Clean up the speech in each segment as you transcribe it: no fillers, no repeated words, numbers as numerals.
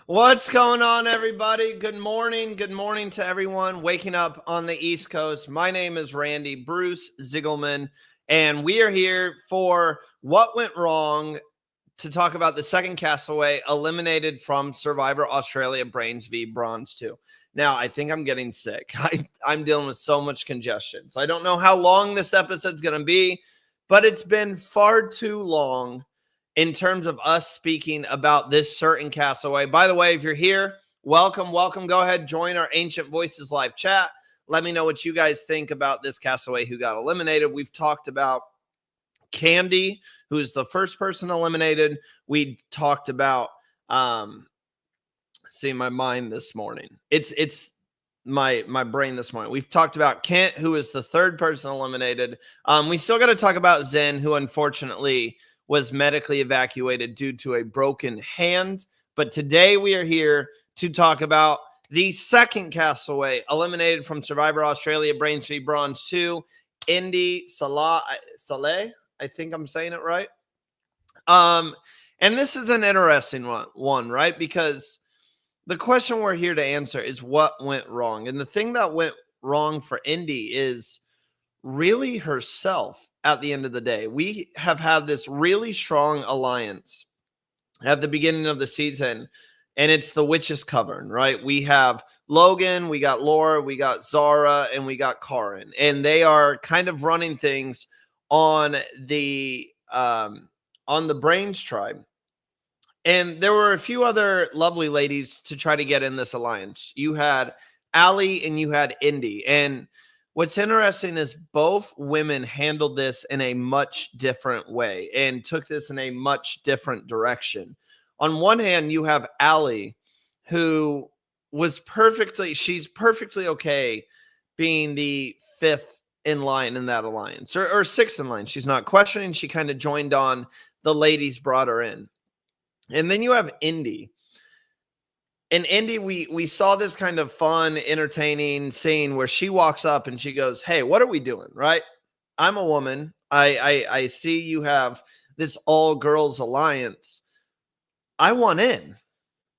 What's going on, everybody? Good morning. Good morning to everyone waking up on the East Coast. My name is Randy Bruce Ziegelman, and we are here for What Went Wrong to talk about the second Castaway eliminated from Survivor Australia, Brains v. Bronze 2. Now, I think I'm getting sick. I'm dealing with so much congestion. So I don't know how long this episode's going to be, but it's been far too long in terms of us speaking about this certain Castaway. By the way, if you're here, welcome. Go ahead, join our Ancient Voices live chat. Let me know what you guys think about this Castaway who got eliminated. We've talked about Candy, who's the first person eliminated. We talked about see my mind this morning. It's my brain this morning. We've talked about Kent, who is the third person eliminated. We still got to talk about Zen, who unfortunately was medically evacuated due to a broken hand. But today we are here to talk about the second Castaway eliminated from Survivor Australia, Brains v. Bronze 2, Indy Saleh. I think I'm saying it right. And this is an interesting one, right? Because the question we're here to answer is what went wrong. And the thing that went wrong for Indy is really herself at the end of the day. We have had this really strong alliance at the beginning of the season, and it's the Witches Cavern, right? We have Logan, we got Laura, we got Zara, and we got Karin. And they are kind of running things on the Brains tribe. And there were a few other lovely ladies to try to get in this alliance. You had Allie and you had Indy. And what's interesting is both women handled this in a much different way and took this in a much different direction. On one hand, you have Allie, who she's perfectly okay being the fifth in line in that alliance, or sixth in line. She's not questioning. She kind of joined on. The ladies brought her in. And then you have Indy. In Indy, we saw this kind of fun, entertaining scene where she walks up and she goes, "Hey, what are we doing, right? I'm a woman. I see you have this all-girls alliance. I want in.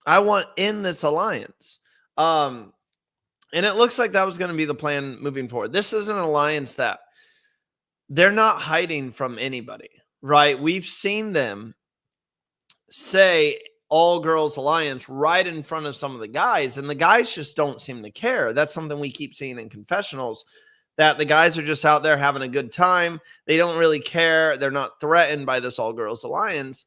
I want in this alliance." And it looks like that was going to be the plan moving forward. This is an alliance that they're not hiding from anybody, right? We've seen them say all-girls alliance right in front of some of the guys, and the guys just don't seem to care. That's something we keep seeing in confessionals, that the guys are just out there having a good time. They don't really care. They're not threatened by this all-girls alliance.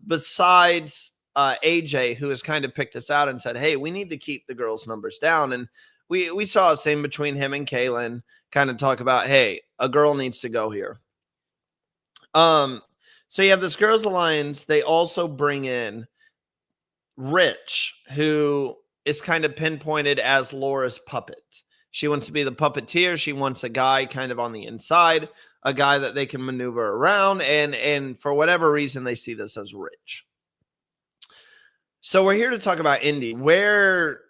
Besides AJ, who has kind of picked this out and said, "Hey, we need to keep the girls' numbers down." And we saw a scene between him and Kaylin kind of talk about, hey, a girl needs to go here. So you have this girls' alliance. They also bring in Rich, who is kind of pinpointed as Laura's puppet. She wants to be the puppeteer. She wants a guy kind of on the inside, a guy that they can maneuver around. And for whatever reason, they see this as Rich. So we're here to talk about Indy. Where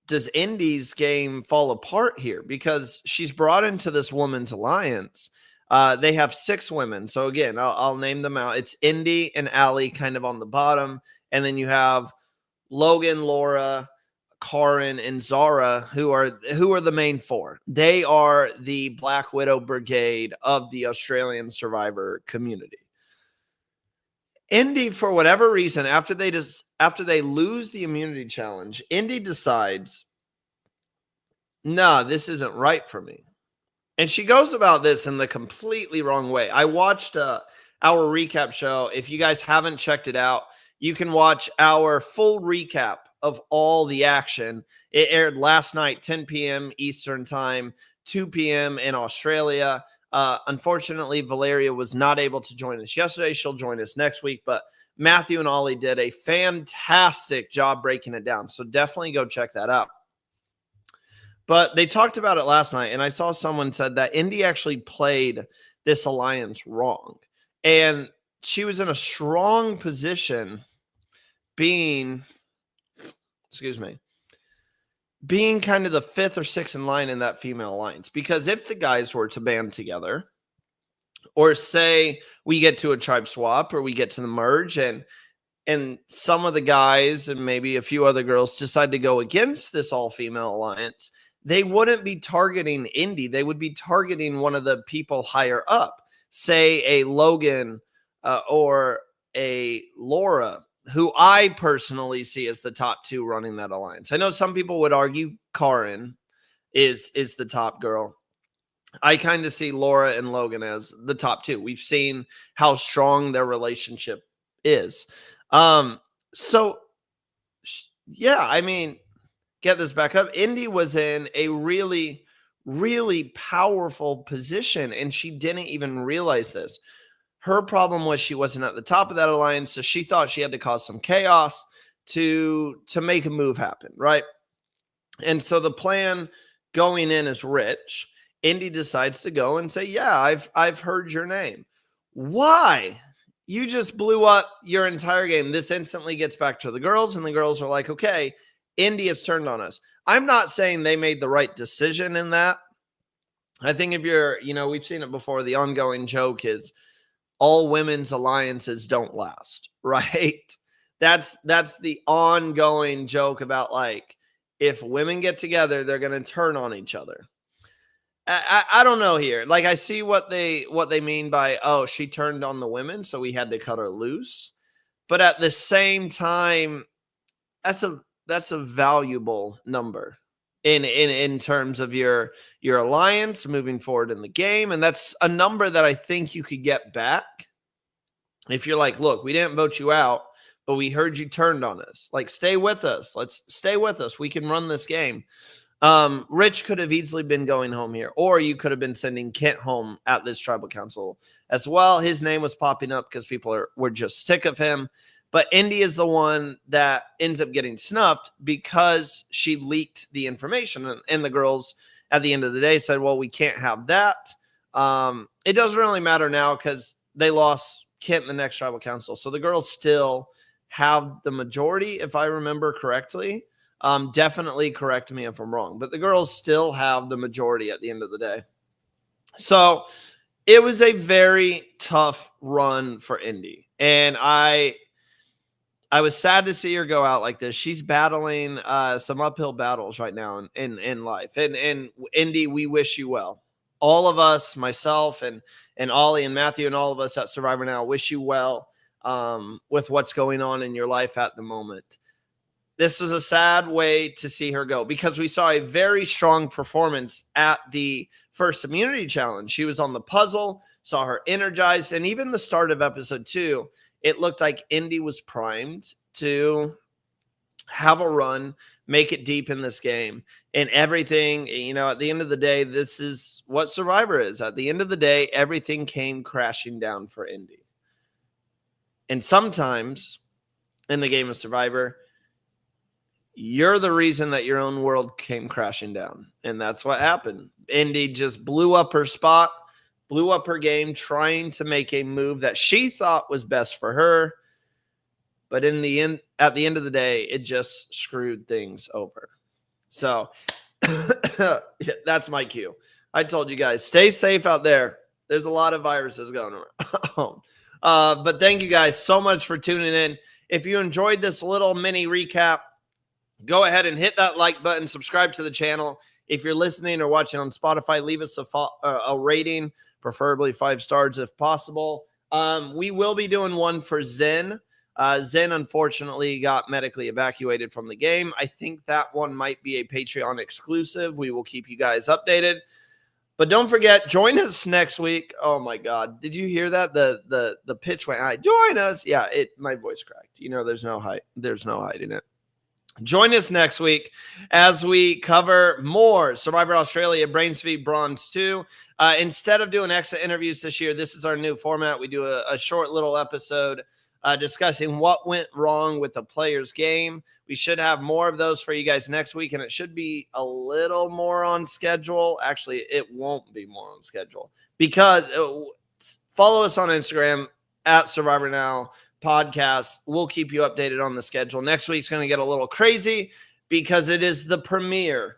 does Indy's game fall apart here? Because she's brought into this woman's alliance. They have 6 women. So again, I'll name them out. It's Indy and Allie kind of on the bottom. And then you have Logan, Laura, Karin, and Zara, who are the main 4. They are the Black Widow Brigade of the Australian Survivor community. Indy, for whatever reason, after they lose the immunity challenge, Indy decides, "Nah, this isn't right for me." And she goes about this in the completely wrong way. I watched our recap show. If you guys haven't checked it out, you can watch our full recap of all the action. It aired last night, 10 p.m. Eastern time, 2 p.m. in Australia. Unfortunately, Valeria was not able to join us yesterday. She'll join us next week. But Matthew and Ollie did a fantastic job breaking it down. So definitely go check that out. But they talked about it last night, and I saw someone said that Indy actually played this alliance wrong. And she was in a strong position being kind of the 5th or 6th in line in that female alliance. Because if the guys were to band together, or say we get to a tribe swap or we get to the merge and and some of the guys and maybe a few other girls decide to go against this all-female alliance, they wouldn't be targeting Indy. They would be targeting one of the people higher up, say a Logan or a Laura, who I personally see as the top two running that alliance. I know some people would argue Karin is the top girl. I kind of see Laura and Logan as the top two. We've seen how strong their relationship is. So yeah, I mean, get this back up. Indy was in a really, really powerful position, and she didn't even realize this. Her problem was she wasn't at the top of that alliance, so she thought she had to cause some chaos to make a move happen, right? And so the plan going in is Rich. Indy decides to go and say, yeah, I've heard your name. Why? You just blew up your entire game. This instantly gets back to the girls, and the girls are like, okay, Indy has turned on us. I'm not saying they made the right decision in that. I think if you're, we've seen it before. The ongoing joke is all women's alliances don't last, right? That's the ongoing joke about, like, if women get together, they're going to turn on each other. I don't know here. Like, I see what they mean by, oh, she turned on the women, so we had to cut her loose. But at the same time, that's a valuable number in terms of your alliance moving forward in the game. And that's a number that I think you could get back if you're like, look, we didn't vote you out, but we heard you turned on us. Like, stay with us. Let's stay with us. We can run this game. Rich could have easily been going home here, or you could have been sending Kent home at this tribal council as well. His name was popping up because people were just sick of him. But Indy is the one that ends up getting snuffed because she leaked the information. And the girls at the end of the day said, well, we can't have that. It doesn't really matter now because they lost Kent in the next tribal council. So the girls still have the majority, if I remember correctly. Definitely correct me if I'm wrong, but the girls still have the majority at the end of the day. So it was a very tough run for Indy. And I was sad to see her go out like this. She's battling some uphill battles right now in life. And Indy, we wish you well. All of us, myself and Ollie and Matthew and all of us at Survivor Now wish you well with what's going on in your life at the moment. This was a sad way to see her go because we saw a very strong performance at the first immunity challenge. She was on the puzzle, saw her energized, and even the start of episode 2, it looked like Indy was primed to have a run, make it deep in this game. And everything, at the end of the day, this is what Survivor is. At the end of the day, everything came crashing down for Indy. And sometimes in the game of Survivor, you're the reason that your own world came crashing down. And that's what happened. Indy just blew up her spot, blew up her game, trying to make a move that she thought was best for her. But at the end of the day, it just screwed things over. So that's my cue. I told you guys, stay safe out there. There's a lot of viruses going around. But thank you guys so much for tuning in. If you enjoyed this little mini recap, go ahead and hit that like button, subscribe to the channel. If you're listening or watching on Spotify, leave us a rating, preferably 5 stars if possible. We will be doing one for Zen. Zen, unfortunately, got medically evacuated from the game. I think that one might be a Patreon exclusive. We will keep you guys updated. But don't forget, join us next week. Oh, my God. Did you hear that? The pitch went high. Join us. Yeah, my voice cracked. There's no hiding it. Join us next week as we cover more Survivor Australia, Brains v. Brawns 2. Instead of doing extra interviews this year, this is our new format. We do a short little episode discussing what went wrong with the players' game. We should have more of those for you guys next week, and it should be a little more on schedule. Actually, it won't be more on schedule because follow us on Instagram at Survivor Now Podcast. We'll keep you updated on the schedule. Next week's going to get a little crazy because it is the premiere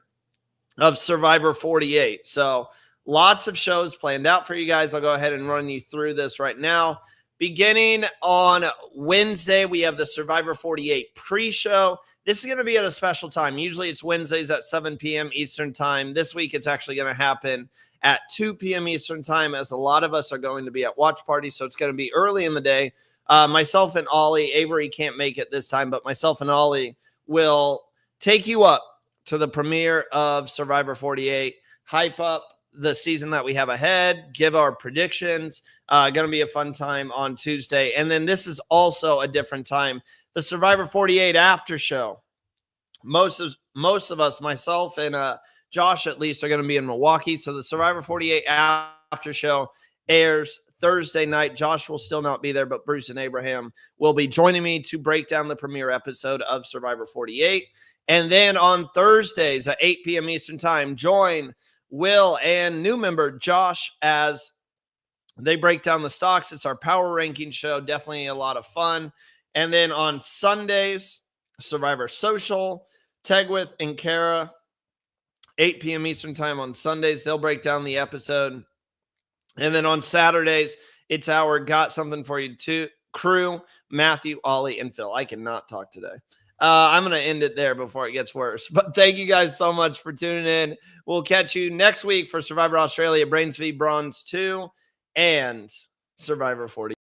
of Survivor 48. So lots of shows planned out for you guys. I'll go ahead and run you through this right now. Beginning on Wednesday, we have the Survivor 48 pre-show. This is going to be at a special time. Usually it's Wednesdays at 7 p.m. Eastern time. This week it's actually going to happen at 2 p.m. Eastern time, as a lot of us are going to be at watch parties. So it's going to be early in the day. Myself and Ollie, Avery can't make it this time, but myself and Ollie will take you up to the premiere of Survivor 48, hype up the season that we have ahead, give our predictions. Going to be a fun time on Tuesday. And then this is also a different time. The Survivor 48 after show. Most of us, myself and Josh at least, are going to be in Milwaukee. So the Survivor 48 after show airs Thursday night. Josh will still not be there, but Bruce and Abraham will be joining me to break down the premiere episode of Survivor 48. And then on Thursdays at 8 p.m. Eastern time, join Will and new member Josh as they break down the stocks. It's our power ranking show. Definitely a lot of fun. And then on Sundays, Survivor Social, Tegwith and Kara, 8 p.m. Eastern time on Sundays. They'll break down the episode. And then on Saturdays, it's our Got Something For You Too crew, Matthew, Ollie, and Phil. I cannot talk today. I'm going to end it there before it gets worse. But thank you guys so much for tuning in. We'll catch you next week for Survivor Australia, Brains v. Bronze 2, and Survivor 40.